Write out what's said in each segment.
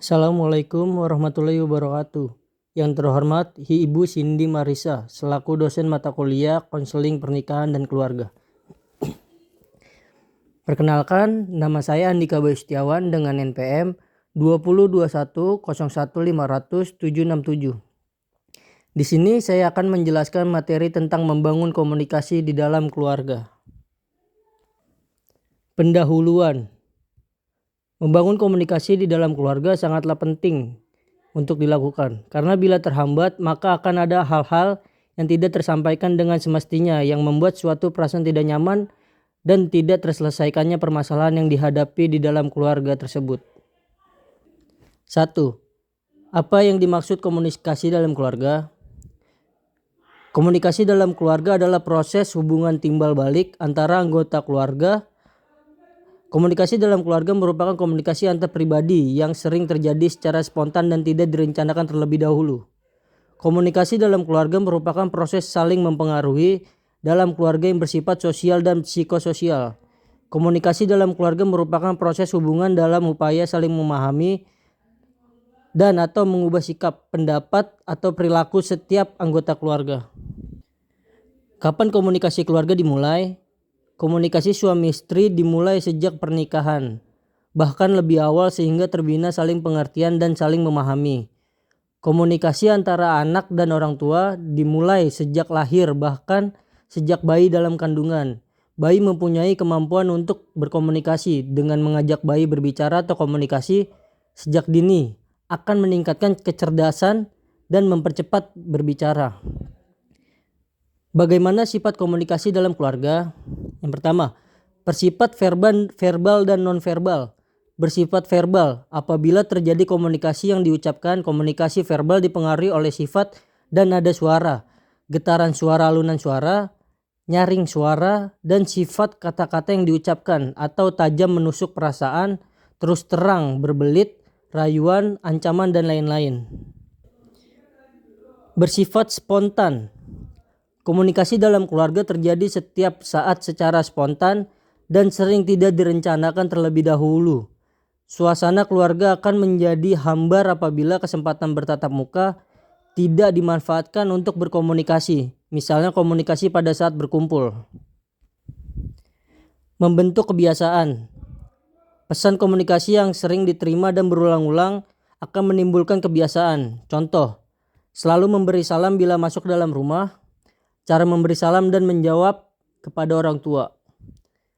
Assalamualaikum warahmatullahi wabarakatuh. Yang terhormat Ibu Cindy Marisa selaku dosen mata kuliah konseling pernikahan dan keluarga. Perkenalkan, nama saya Andika Bayu Setiawan dengan NPM 202101500767. Di sini saya akan menjelaskan materi tentang membangun komunikasi di dalam keluarga. Pendahuluan. Membangun komunikasi di dalam keluarga sangatlah penting untuk dilakukan, karena bila terhambat maka akan ada hal-hal yang tidak tersampaikan dengan semestinya yang membuat suatu perasaan tidak nyaman dan tidak terselesaikannya permasalahan yang dihadapi di dalam keluarga tersebut. 1. Apa yang dimaksud komunikasi dalam keluarga? Komunikasi dalam keluarga adalah proses hubungan timbal balik antara anggota keluarga. Komunikasi dalam keluarga merupakan komunikasi antar pribadi yang sering terjadi secara spontan dan tidak direncanakan terlebih dahulu. Komunikasi dalam keluarga merupakan proses saling mempengaruhi dalam keluarga yang bersifat sosial dan psikososial. Komunikasi dalam keluarga merupakan proses hubungan dalam upaya saling memahami dan atau mengubah sikap, pendapat, atau perilaku setiap anggota keluarga. Kapan komunikasi keluarga dimulai? Komunikasi suami istri dimulai sejak pernikahan, bahkan lebih awal sehingga terbina saling pengertian dan saling memahami. Komunikasi antara anak dan orang tua dimulai sejak lahir, bahkan sejak bayi dalam kandungan. Bayi mempunyai kemampuan untuk berkomunikasi. Dengan mengajak bayi berbicara atau komunikasi sejak dini akan meningkatkan kecerdasan dan mempercepat berbicara. Bagaimana sifat komunikasi dalam keluarga? Yang pertama, bersifat verbal dan non-verbal. Bersifat verbal, apabila terjadi komunikasi yang diucapkan, komunikasi verbal dipengaruhi oleh sifat dan nada suara, getaran suara, alunan suara, nyaring suara, dan sifat kata-kata yang diucapkan atau tajam menusuk perasaan, terus terang, berbelit, rayuan, ancaman, dan lain-lain. Bersifat spontan. Komunikasi dalam keluarga terjadi setiap saat secara spontan dan sering tidak direncanakan terlebih dahulu. Suasana keluarga akan menjadi hambar apabila kesempatan bertatap muka tidak dimanfaatkan untuk berkomunikasi. Misalnya komunikasi pada saat berkumpul. Membentuk kebiasaan. Pesan komunikasi yang sering diterima dan berulang-ulang akan menimbulkan kebiasaan. Contoh, selalu memberi salam bila masuk dalam rumah. Cara memberi salam dan menjawab kepada orang tua.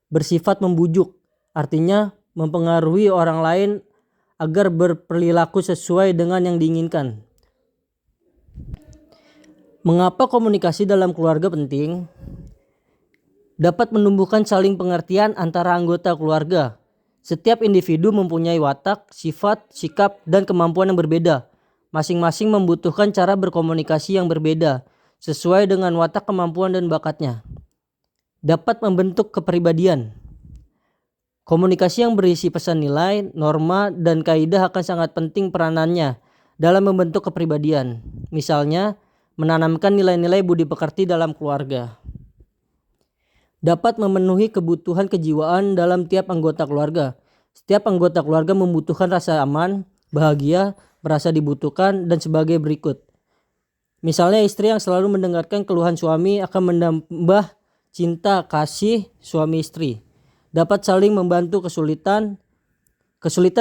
Bersifat membujuk, artinya mempengaruhi orang lain agar berperilaku sesuai dengan yang diinginkan. Mengapa komunikasi dalam keluarga penting? Dapat menumbuhkan saling pengertian antara anggota keluarga. Setiap individu mempunyai watak, sifat, sikap, dan kemampuan yang berbeda. Masing-masing membutuhkan cara berkomunikasi yang berbeda sesuai dengan watak, kemampuan, dan bakatnya. Dapat membentuk kepribadian. Komunikasi yang berisi pesan nilai, norma, dan kaidah akan sangat penting peranannya dalam membentuk kepribadian. Misalnya, menanamkan nilai-nilai budi pekerti dalam keluarga. Dapat memenuhi kebutuhan kejiwaan dalam tiap anggota keluarga. Setiap anggota keluarga membutuhkan rasa aman, bahagia, merasa dibutuhkan, dan sebagai berikut. Misalnya istri yang selalu mendengarkan keluhan suami akan menambah cinta kasih suami istri. Dapat saling membantu kesulitan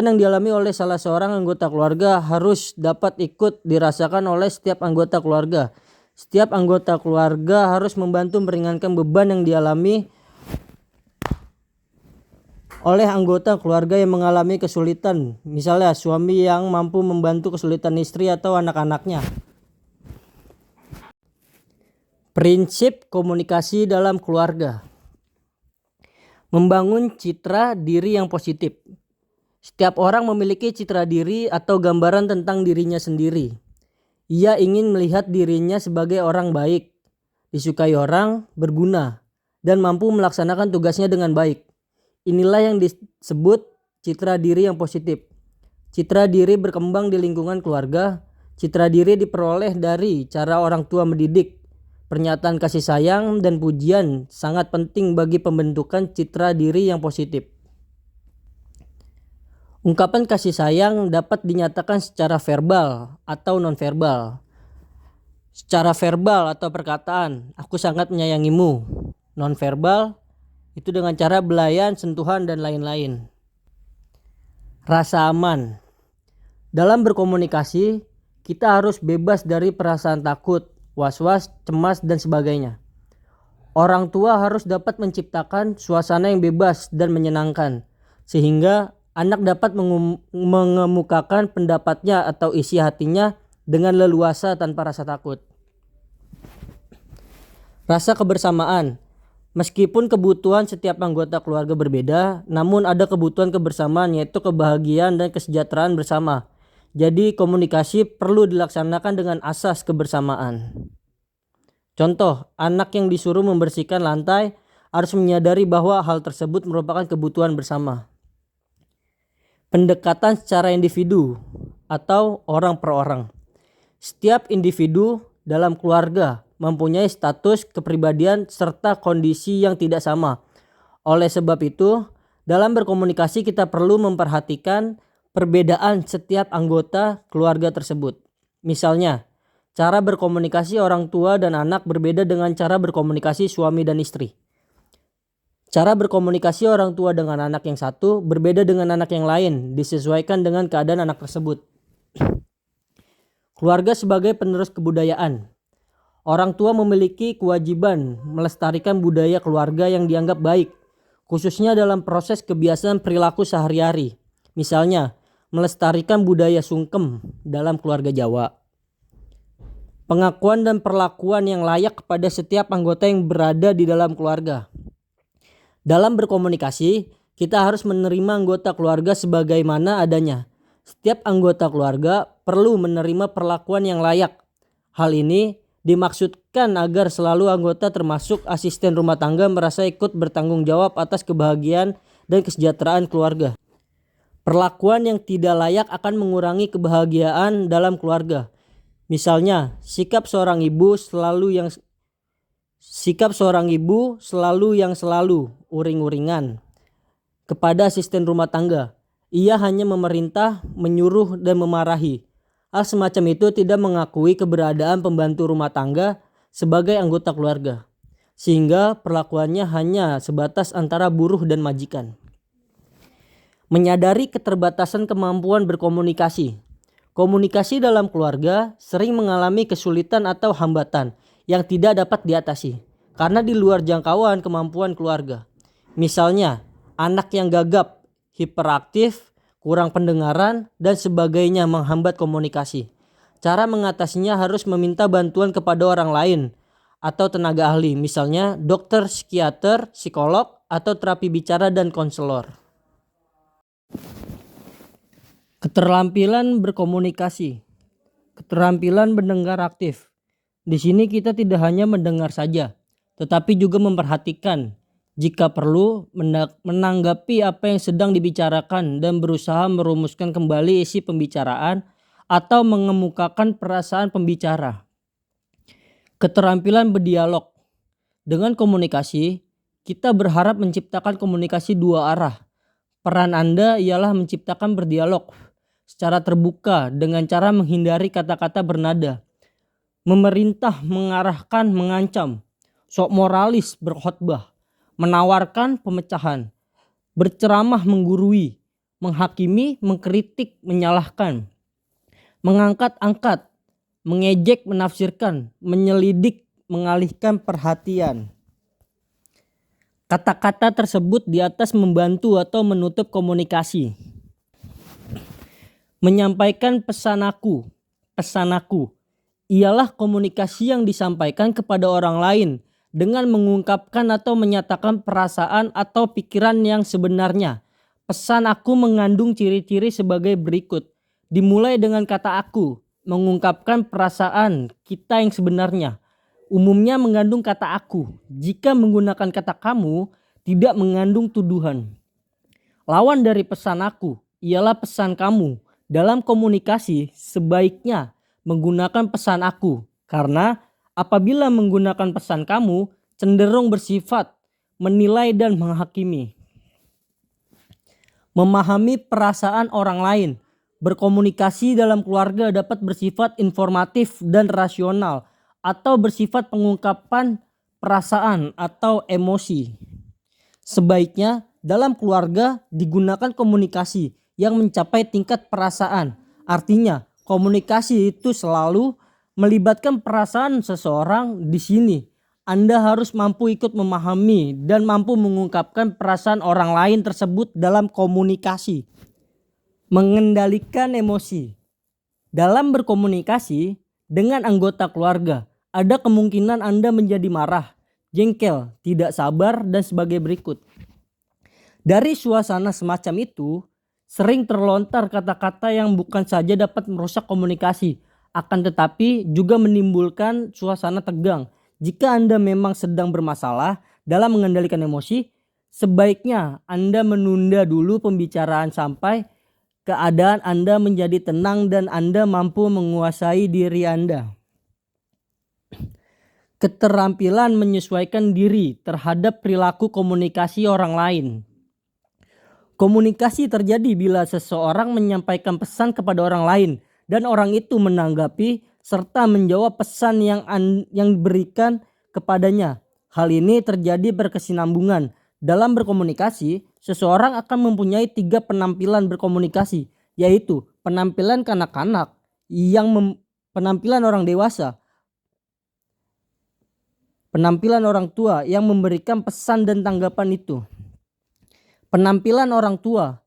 yang dialami oleh salah seorang anggota keluarga harus dapat ikut dirasakan oleh setiap anggota keluarga. Setiap anggota keluarga harus membantu meringankan beban yang dialami oleh anggota keluarga yang mengalami kesulitan. Misalnya suami yang mampu membantu kesulitan istri atau anak-anaknya. Prinsip komunikasi dalam keluarga. Membangun citra diri yang positif. Setiap orang memiliki citra diri atau gambaran tentang dirinya sendiri. Ia ingin melihat dirinya sebagai orang baik, disukai orang, berguna, dan mampu melaksanakan tugasnya dengan baik. Inilah yang disebut citra diri yang positif. Citra diri berkembang di lingkungan keluarga. Citra diri diperoleh dari cara orang tua mendidik. Pernyataan kasih sayang dan pujian sangat penting bagi pembentukan citra diri yang positif. Ungkapan kasih sayang dapat dinyatakan secara verbal atau nonverbal. Secara verbal atau perkataan, aku sangat menyayangimu. Nonverbal itu dengan cara belayan, sentuhan, dan lain-lain. Rasa aman. Dalam berkomunikasi, kita harus bebas dari perasaan takut, was-was, cemas, dan sebagainya. Orang tua harus dapat menciptakan suasana yang bebas dan menyenangkan, sehingga anak dapat mengemukakan pendapatnya atau isi hatinya dengan leluasa tanpa rasa takut. Rasa kebersamaan. Meskipun kebutuhan setiap anggota keluarga berbeda, namun ada kebutuhan kebersamaan, yaitu kebahagiaan dan kesejahteraan bersama. Jadi komunikasi perlu dilaksanakan dengan asas kebersamaan. Contoh, anak yang disuruh membersihkan lantai harus menyadari bahwa hal tersebut merupakan kebutuhan bersama. Pendekatan secara individu atau orang per orang. Setiap individu dalam keluarga mempunyai status kepribadian serta kondisi yang tidak sama. Oleh sebab itu, dalam berkomunikasi kita perlu memperhatikan perbedaan setiap anggota keluarga tersebut. Misalnya, cara berkomunikasi orang tua dan anak berbeda dengan cara berkomunikasi suami dan istri. Cara berkomunikasi orang tua dengan anak yang satu berbeda dengan anak yang lain, disesuaikan dengan keadaan anak tersebut. Keluarga sebagai penerus kebudayaan. Orang tua memiliki kewajiban melestarikan budaya keluarga yang dianggap baik, khususnya dalam proses kebiasaan perilaku sehari-hari. Misalnya, melestarikan budaya sungkem dalam keluarga Jawa. Pengakuan dan perlakuan yang layak kepada setiap anggota yang berada di dalam keluarga. Dalam berkomunikasi, kita harus menerima anggota keluarga sebagaimana adanya. Setiap anggota keluarga perlu menerima perlakuan yang layak. Hal ini dimaksudkan agar selalu anggota termasuk asisten rumah tangga merasa ikut bertanggung jawab atas kebahagiaan dan kesejahteraan keluarga. Perlakuan yang tidak layak akan mengurangi kebahagiaan dalam keluarga. Misalnya, sikap seorang ibu selalu yang selalu uring-uringan kepada asisten rumah tangga. Ia hanya memerintah, menyuruh, dan memarahi. Hal semacam itu tidak mengakui keberadaan pembantu rumah tangga sebagai anggota keluarga, sehingga perlakuannya hanya sebatas antara buruh dan majikan. Menyadari keterbatasan kemampuan berkomunikasi. Komunikasi dalam keluarga sering mengalami kesulitan atau hambatan yang tidak dapat diatasi karena di luar jangkauan kemampuan keluarga. Misalnya, anak yang gagap, hiperaktif, kurang pendengaran, dan sebagainya menghambat komunikasi. Cara mengatasinya harus meminta bantuan kepada orang lain atau tenaga ahli, misalnya dokter, psikiater, psikolog, atau terapi bicara dan konselor. Keterampilan berkomunikasi. Keterampilan mendengar aktif. Di sini kita tidak hanya mendengar saja, tetapi juga memperhatikan, jika perlu menanggapi apa yang sedang dibicarakan dan berusaha merumuskan kembali isi pembicaraan atau mengemukakan perasaan pembicara. Keterampilan berdialog. Dengan komunikasi, kita berharap menciptakan komunikasi dua arah. Peran Anda ialah menciptakan berdialog secara terbuka dengan cara menghindari kata-kata bernada, memerintah, mengarahkan, mengancam, sok moralis, berkhotbah, menawarkan pemecahan, berceramah, menggurui, menghakimi, mengkritik, menyalahkan, mengangkat-angkat, mengejek, menafsirkan, menyelidik, mengalihkan perhatian. Kata-kata tersebut di atas membantu atau menutup komunikasi. Menyampaikan pesan aku ialah komunikasi yang disampaikan kepada orang lain dengan mengungkapkan atau menyatakan perasaan atau pikiran yang sebenarnya. Pesan aku mengandung ciri-ciri sebagai berikut. Dimulai dengan kata aku, mengungkapkan perasaan kita yang sebenarnya. Umumnya mengandung kata aku. Jika menggunakan kata kamu, tidak mengandung tuduhan. Lawan dari pesan aku ialah pesan kamu. Dalam komunikasi, sebaiknya menggunakan pesan aku, karena apabila menggunakan pesan kamu, cenderung bersifat menilai dan menghakimi. Memahami perasaan orang lain. Berkomunikasi dalam keluarga dapat bersifat informatif dan rasional atau bersifat pengungkapan perasaan atau emosi. Sebaiknya dalam keluarga digunakan komunikasi yang mencapai tingkat perasaan. Artinya, komunikasi itu selalu melibatkan perasaan seseorang. Di sini Anda harus mampu ikut memahami dan mampu mengungkapkan perasaan orang lain tersebut dalam komunikasi. Mengendalikan emosi. Dalam berkomunikasi dengan anggota keluarga, ada kemungkinan Anda menjadi marah, jengkel, tidak sabar, dan sebagai berikut. Dari suasana semacam itu, sering terlontar kata-kata yang bukan saja dapat merusak komunikasi, akan tetapi juga menimbulkan suasana tegang. Jika Anda memang sedang bermasalah dalam mengendalikan emosi, sebaiknya Anda menunda dulu pembicaraan sampai keadaan Anda menjadi tenang dan Anda mampu menguasai diri Anda. Keterampilan menyesuaikan diri terhadap perilaku komunikasi orang lain. Komunikasi terjadi bila seseorang menyampaikan pesan kepada orang lain dan orang itu menanggapi serta menjawab pesan yang diberikan kepadanya. Hal ini terjadi berkesinambungan. Dalam berkomunikasi, seseorang akan mempunyai 3 penampilan berkomunikasi, yaitu penampilan kanak-kanak, penampilan orang dewasa, penampilan orang tua yang memberikan pesan dan tanggapan itu. Penampilan orang tua.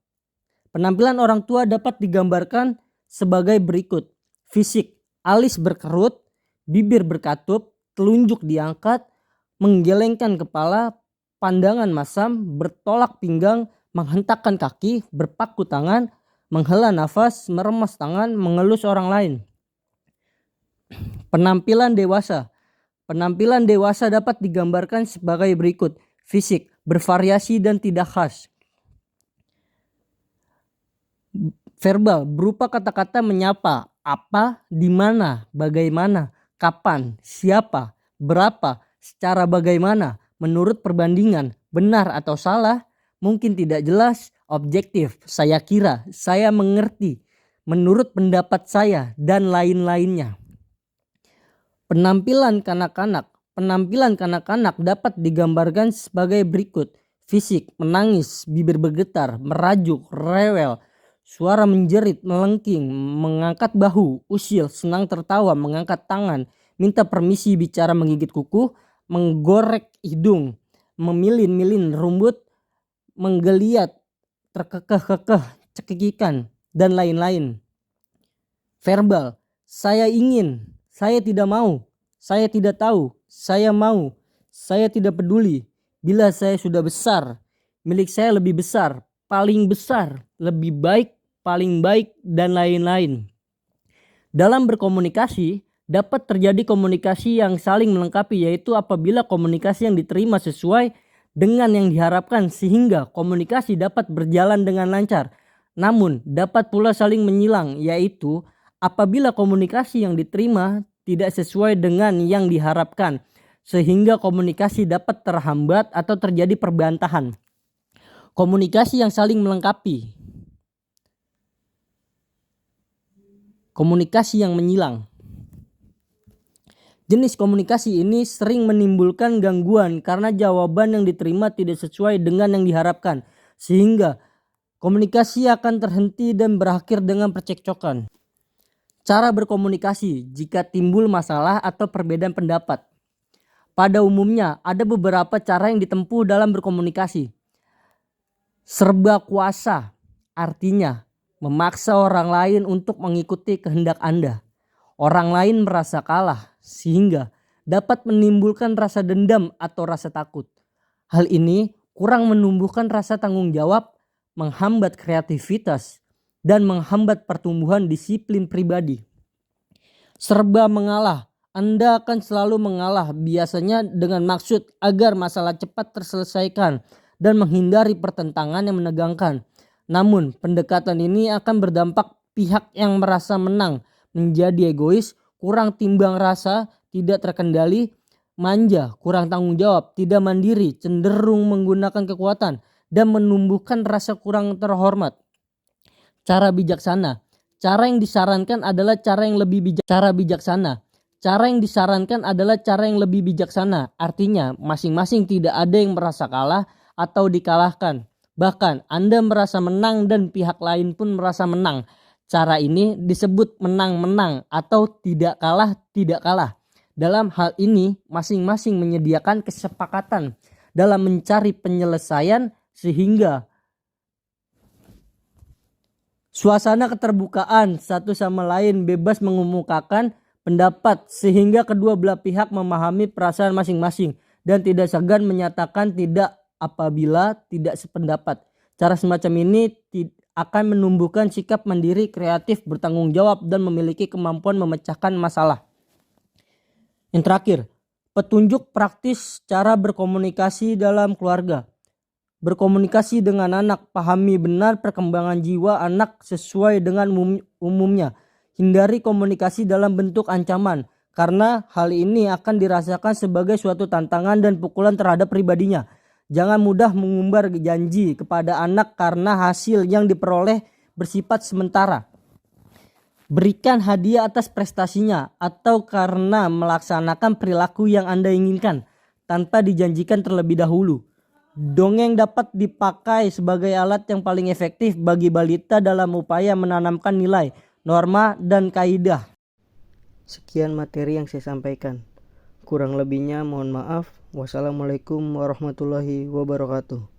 Penampilan orang tua dapat digambarkan sebagai berikut. Fisik, alis berkerut, bibir berkatup, telunjuk diangkat, menggelengkan kepala, pandangan masam, bertolak pinggang, menghentakkan kaki, berpaku tangan, menghela nafas, meremas tangan, mengelus orang lain. Penampilan dewasa. Penampilan dewasa dapat digambarkan sebagai berikut. Fisik, bervariasi dan tidak khas. Verbal, berupa kata-kata menyapa, apa, di mana, bagaimana, kapan, siapa, berapa, secara bagaimana, menurut perbandingan, benar atau salah, mungkin tidak jelas, objektif, saya kira, saya mengerti, menurut pendapat saya, dan lain-lainnya. Penampilan kanak-kanak. Penampilan kanak-kanak dapat digambarkan sebagai berikut. Fisik, menangis, bibir bergetar, merajuk, rewel, suara menjerit, melengking, mengangkat bahu, usil, senang tertawa, mengangkat tangan, minta permisi bicara, menggigit kuku, menggorek hidung, memilin-milin rambut, menggeliat, terkekeh-kekeh, cekikikan, dan lain-lain. Verbal, saya ingin, saya tidak mau, saya tidak tahu, saya mau, saya tidak peduli, bila saya sudah besar, milik saya lebih besar, paling besar, lebih baik, paling baik, dan lain-lain. Dalam berkomunikasi, dapat terjadi komunikasi yang saling melengkapi, yaitu apabila komunikasi yang diterima sesuai dengan yang diharapkan sehingga komunikasi dapat berjalan dengan lancar. Namun dapat pula saling menyilang, yaitu apabila komunikasi yang diterima tidak sesuai dengan yang diharapkan sehingga komunikasi dapat terhambat atau terjadi perbantahan. Komunikasi yang saling melengkapi. Komunikasi yang menyilang. Jenis komunikasi ini sering menimbulkan gangguan karena jawaban yang diterima tidak sesuai dengan yang diharapkan, sehingga komunikasi akan terhenti dan berakhir dengan percekcokan. Cara berkomunikasi jika timbul masalah atau perbedaan pendapat. Pada umumnya ada beberapa cara yang ditempuh dalam berkomunikasi. Serba kuasa, artinya memaksa orang lain untuk mengikuti kehendak Anda. Orang lain merasa kalah sehingga dapat menimbulkan rasa dendam atau rasa takut. Hal ini kurang menumbuhkan rasa tanggung jawab, menghambat kreativitas, dan menghambat pertumbuhan disiplin pribadi. Serba mengalah. Anda akan selalu mengalah, biasanya dengan maksud agar masalah cepat terselesaikan dan menghindari pertentangan yang menegangkan. Namun pendekatan ini akan berdampak pihak yang merasa menang menjadi egois, kurang timbang rasa, tidak terkendali, manja, kurang tanggung jawab, tidak mandiri, cenderung menggunakan kekuatan, dan menumbuhkan rasa kurang terhormat. Cara bijaksana. Cara yang disarankan adalah cara yang lebih bijaksana. Cara yang disarankan adalah cara yang lebih bijaksana. Artinya, masing-masing tidak ada yang merasa kalah atau dikalahkan. Bahkan, Anda merasa menang dan pihak lain pun merasa menang. Cara ini disebut menang-menang atau tidak kalah. Dalam hal ini, masing-masing menyediakan kesepakatan dalam mencari penyelesaian sehingga suasana keterbukaan satu sama lain bebas mengemukakan pendapat sehingga kedua belah pihak memahami perasaan masing-masing dan tidak segan menyatakan tidak apabila tidak sependapat. Cara semacam ini akan menumbuhkan sikap mandiri, kreatif, bertanggung jawab, dan memiliki kemampuan memecahkan masalah. Yang terakhir, petunjuk praktis cara berkomunikasi dalam keluarga. Berkomunikasi dengan anak, pahami benar perkembangan jiwa anak sesuai dengan umumnya. Hindari komunikasi dalam bentuk ancaman, karena hal ini akan dirasakan sebagai suatu tantangan dan pukulan terhadap pribadinya. Jangan mudah mengumbar janji kepada anak karena hasil yang diperoleh bersifat sementara. Berikan hadiah atas prestasinya atau karena melaksanakan perilaku yang Anda inginkan tanpa dijanjikan terlebih dahulu. Dongeng dapat dipakai sebagai alat yang paling efektif bagi balita dalam upaya menanamkan nilai, norma, dan kaidah. Sekian materi yang saya sampaikan. Kurang lebihnya mohon maaf. Wassalamualaikum warahmatullahi wabarakatuh.